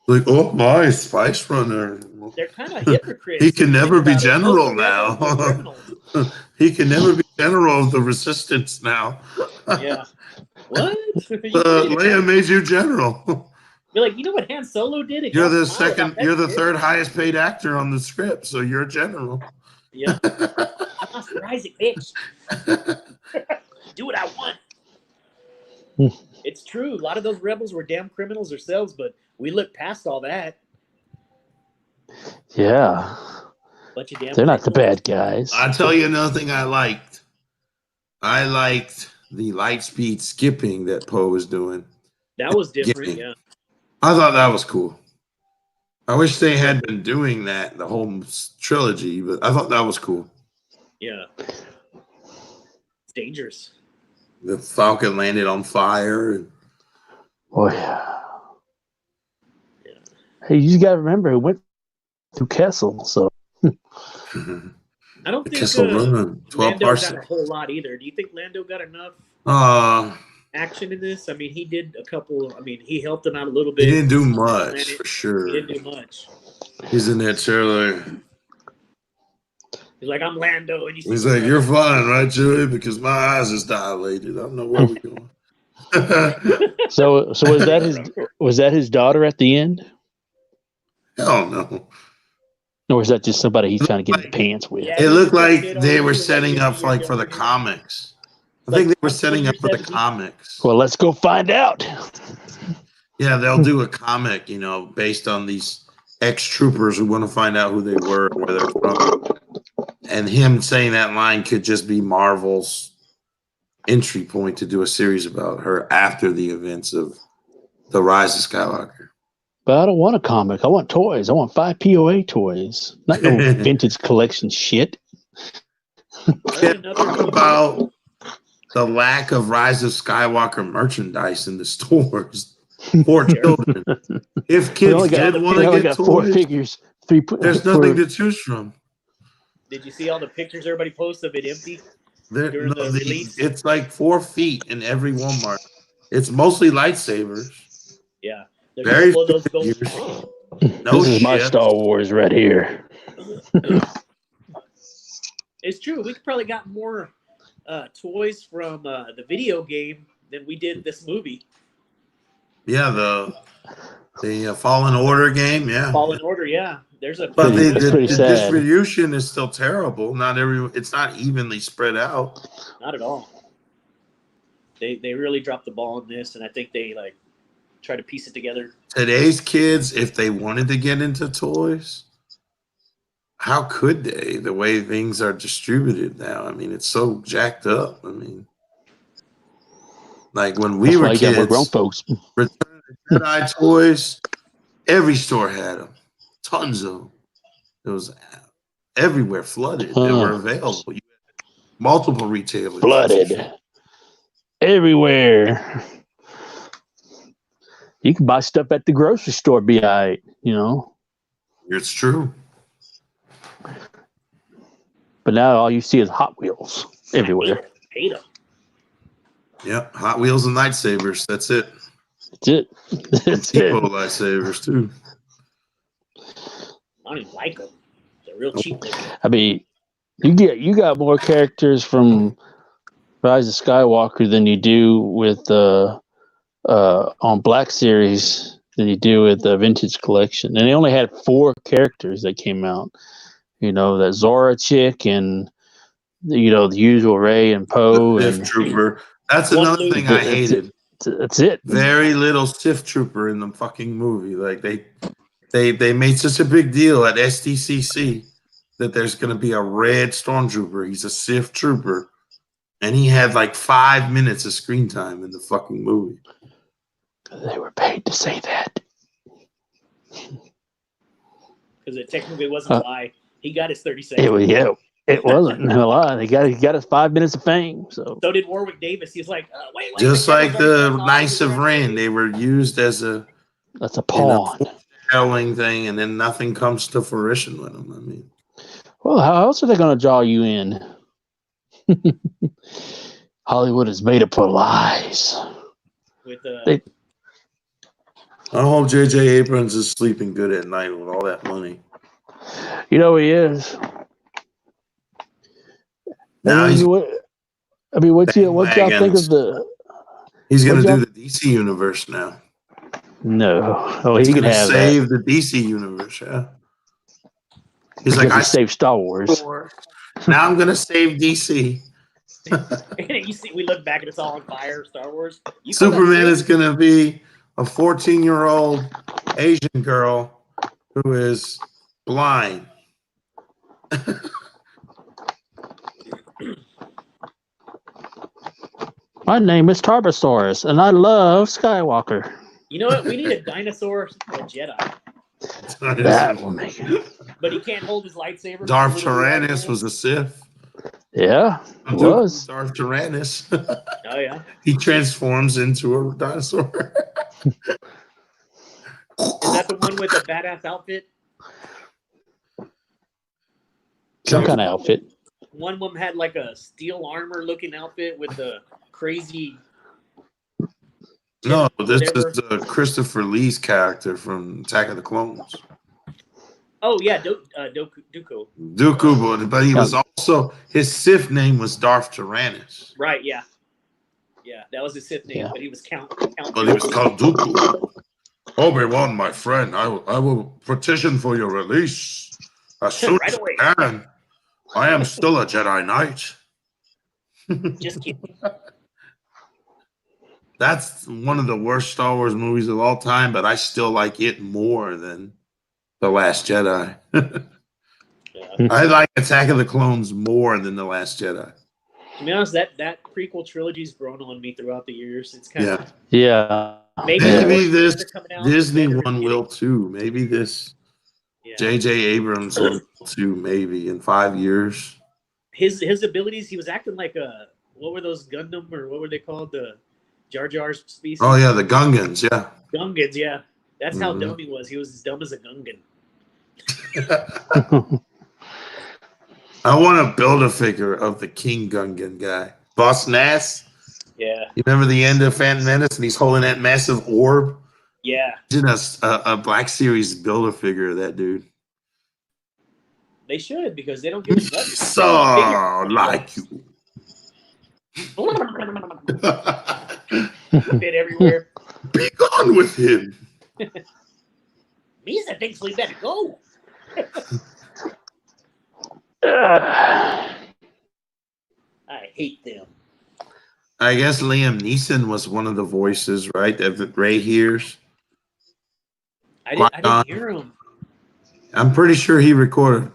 Like, oh my, spice runner. They're kind of hypocrites. He can if you never think be about it. general Most of the rebels were now. criminals. He can never be general of the resistance now. Yeah. What? Leia made you general. You're like, you know what Han Solo did? It You're got the smiled second. about that You're the shit. third highest paid actor on the script, so you're a general. Yeah. I'm Oscar Isaac, bitch. Do what I want. It's true. A lot of those rebels were damn criminals ourselves, but we looked past all that. Yeah, Bunch of damn they're not the criminals. bad guys. I'll tell you another thing I liked. I liked the light speed skipping that Poe was doing. That was different, yeah. I thought that was cool. I wish they had been doing that the whole trilogy, but I thought that was cool. Yeah. It's dangerous. The Falcon landed on fire. And Oh yeah. Hey, you just gotta remember, it went through Kessel, so I don't the think Kessel Run, 12 Lando got a parsecs. whole lot either. Do you think Lando got enough action in this? I mean, he did a couple. I mean, he helped them out a little bit. He didn't do much, for He sure. didn't do much. He's in that trailer. He's like, I'm Lando. And He's like, you're fine, right, Chewie? Because my eyes is dilated. I don't know where we're going. so was that his daughter at the end? Hell no. Or was that just somebody he's trying to get in the pants with? Yeah. It looked like they were setting up for the comics. I think they were setting up for the comics. Well, let's go find out. Yeah, they'll do a comic, based on these ex-troopers who want to find out who they were and where they're from. And him saying that line could just be Marvel's entry point to do a series about her after the events of The Rise of Skywalker. But I don't want a comic. I want toys. I want 5 POA toys. Not no vintage collection shit. Can't talk about the lack of Rise of Skywalker merchandise in the stores for children. If kids did want to get toys, 4 figures. There's nothing to choose from. Did you see all the pictures everybody posts of it empty? It's like 4 feet in every Walmart. It's mostly lightsabers. Yeah. Very those this is my Star Wars right here. It's true. We probably got more toys from the video game than we did this movie. Yeah, the Fallen Order game. Yeah, Fallen Order. Yeah, but the distribution is still terrible. It's not evenly spread out. Not at all. They really dropped the ball on this, and I think they try to piece it together. Today's kids, if they wanted to get into toys, how could they? The way things are distributed now. I mean, it's so jacked up. I mean, like when we were kids, grown folks. Return of the Jedi toys, every store had them. Tons of them. It was everywhere, flooded. They were available. You had multiple retailers. Flooded. Everywhere. You can buy stuff at the grocery store, be all right, you know. It's true. But now all you see is Hot Wheels everywhere. Hate them. Yep, Hot Wheels and lightsabers. That's it. That's it. That's it. Lightsabers too. I don't even like them. They're real cheap. I mean, you got more characters from Rise of Skywalker than you do with on Black Series than you do with the Vintage Collection, and they only had 4 characters that came out. You know, that Zora chick and the usual Rey and Poe and Trooper. That's another thing I hated. That's it. Very little Sith Trooper in the fucking movie. Like they made such a big deal at SDCC that there's going to be a red stormtrooper. He's a Sith Trooper, and he had like 5 minutes of screen time in the fucking movie. They were paid to say that. Because it technically wasn't a lie. He got his 30 seconds. It wasn't a lie. He got his 5 minutes of fame. So did Warwick Davis. He's like, wait. Just like the Knights of Ren, they were used as that's a pawn. Telling thing, and then nothing comes to fruition with them. I mean, well, how else are they going to draw you in? Hollywood is made up of lies. With I hope J.J. Abrams is sleeping good at night with all that money. You know he is. Now what y'all think of the? He's going to do the DC universe now. No, he can have save the DC universe. Yeah, he's like, I saved Star Wars. Now I'm going to save DC. You see, we look back and it's all on fire. Star Wars. Superman is going to be a 14-year-old Asian girl who is blind. My name is Tarbosaurus, and I love Skywalker. You know what? We need a dinosaur, a Jedi. That will make it. But he can't hold his lightsaber. Darth Tyrannus was a Sith. Yeah, it was. Darth Tyrannus. Oh, yeah. He transforms into a dinosaur. Is that the one with the badass outfit? Some kind of outfit. One of them had like a steel armor looking outfit with the crazy. No, this is Christopher Lee's character from Attack of the Clones. Oh yeah, Dooku. Dooku, but he was also, his Sith name was Darth Tyrannus. Right, yeah. Yeah, that was his Sith name, but he was Count. But he was called Dooku. Obi-Wan, my friend, I will petition for your release as soon as I can. I am still a Jedi Knight. Just kidding. That's one of the worst Star Wars movies of all time, but I still like it more than The Last Jedi. Yeah. I like Attack of the Clones more than The Last Jedi. To be honest, that prequel trilogy's grown on me throughout the years. It's kind of Yeah. maybe the Maybe worst this ones are coming out. Disney better one than will too. Maybe this Yeah. J.J. Abrams one will too. Maybe in 5 years. His abilities. He was acting like a what were those Gundam or what were they called, the Jar Jar species? Oh yeah, the Gungans. Yeah. Gungans. Yeah, that's how Mhm. dumb he was. He was as dumb as a Gungan. I want to build a figure of the King Gungan guy, Boss Nass. Yeah, You remember the end of Phantom Menace, and he's holding that massive orb. yeah. Did a Black Series build a figure of that dude. They should because they don't give him nothing. So like you. Bit everywhere. Be gone with him. Misa thinks we better go. Uh, I hate them. I guess Liam Neeson was one of the voices, right? That Ray hears. I didn't hear him. I'm pretty sure he recorded.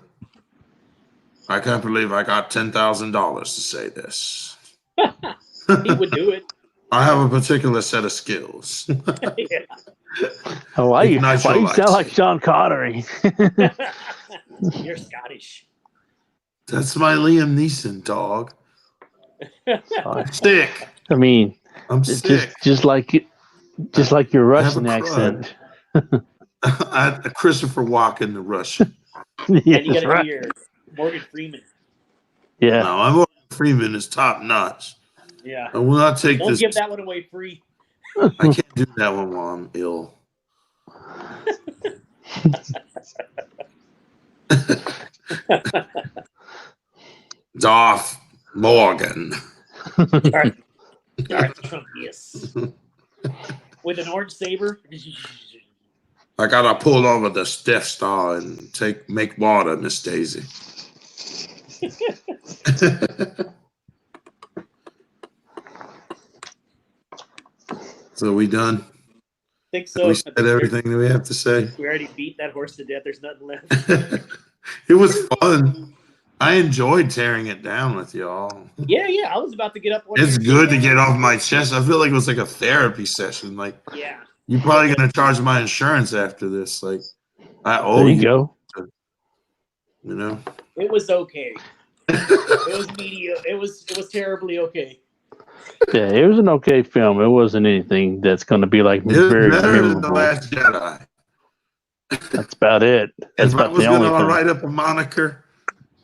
I can't believe I got $10,000 to say this. He would do it. I have a particular set of skills. Yeah. oh, why you Ignite your sound like lights. Sean Connery? You're Scottish. That's my Liam Neeson, dog. I'm sick. I mean, I'm it's sick. just like your I have a Russian accent. I had Christopher Walken, the Russian. Yeah, And you got that's to right. do your Morgan Freeman. Yeah. No, I'm Morgan Freeman is top notch. Yeah. I will not take Don't this. give that one away free. I can't do that one while I'm ill. Darth Morgan. Darth Trump, yes. With an orange saber. I gotta pull over the Death Star and make water, Miss Daisy. So we done? Think so. We said everything that we have to say. We already beat that horse to death. There's nothing left. It was fun. I enjoyed tearing it down with y'all. Yeah. I was about to get up. It's good to get off my chest. I feel like it was like a therapy session. Like, Yeah. you're probably gonna charge my insurance after this. Like, I owe There you. you go. You know. It was okay. It was mediocre. It was terribly okay. Yeah, it was an okay film. It wasn't anything that's going to be like It was very better than The memorable. Last Jedi. That's about it. That's If I about was the only gonna thing. write up a moniker,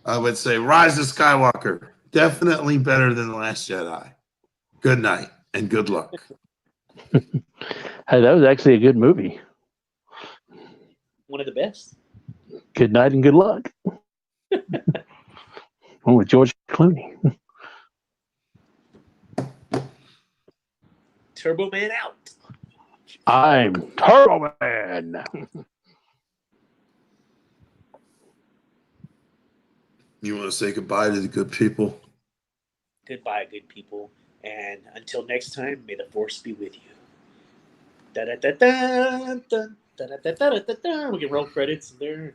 I would say Rise of Skywalker. Definitely better than The Last Jedi. Good night and good luck. Hey, that was actually a good movie. One of the best. Good night and good luck. One with George Clooney. Turbo Man out. I'm Turbo Man. You want to say goodbye to the good people? Goodbye, good people. And until next time, may the force be with you. Da da da da da da da da da da. We can roll credits there.